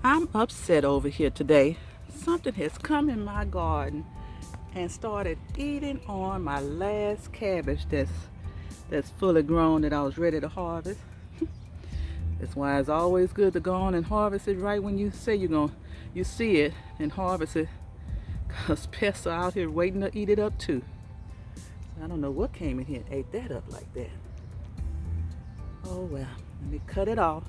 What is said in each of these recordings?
I'm upset over here today. Something has come in my garden and started eating on my last cabbage that's fully grown that I was ready to harvest. That's why it's always good to go on and harvest it right when you say you see it and harvest it, because pests are out here waiting to eat it up too. So I don't know what came in here and ate that up like that. Oh well, let me cut it off.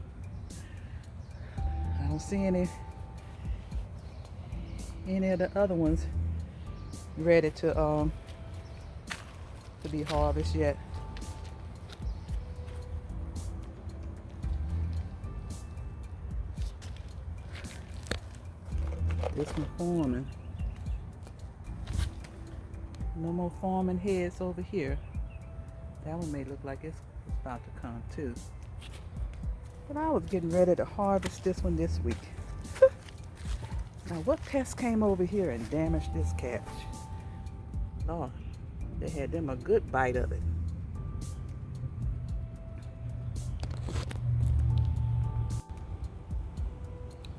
I don't see any of the other ones ready to be harvested yet. This one forming. No more forming heads over here. That one may look like it's about to come too. But I was getting ready to harvest this one this week. Now what pest came over here and damaged this cabbage? Lord, they had them a good bite of it.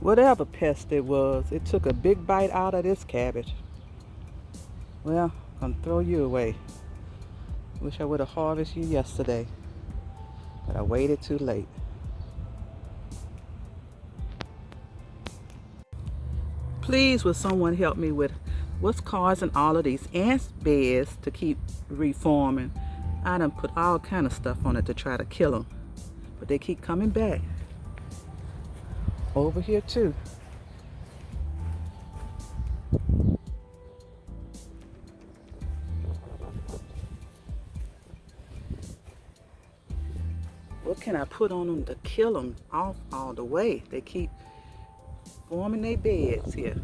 Whatever pest it was, it took a big bite out of this cabbage. Well, I'm gonna throw you away. Wish I would have harvested you yesterday, but I waited too late. Please, will someone help me with what's causing all of these ants beds to keep reforming? I done put all kind of stuff on it to try to kill them, but they keep coming back. Over here too. What can I put on them to kill them off all the way? They keep forming their beds here.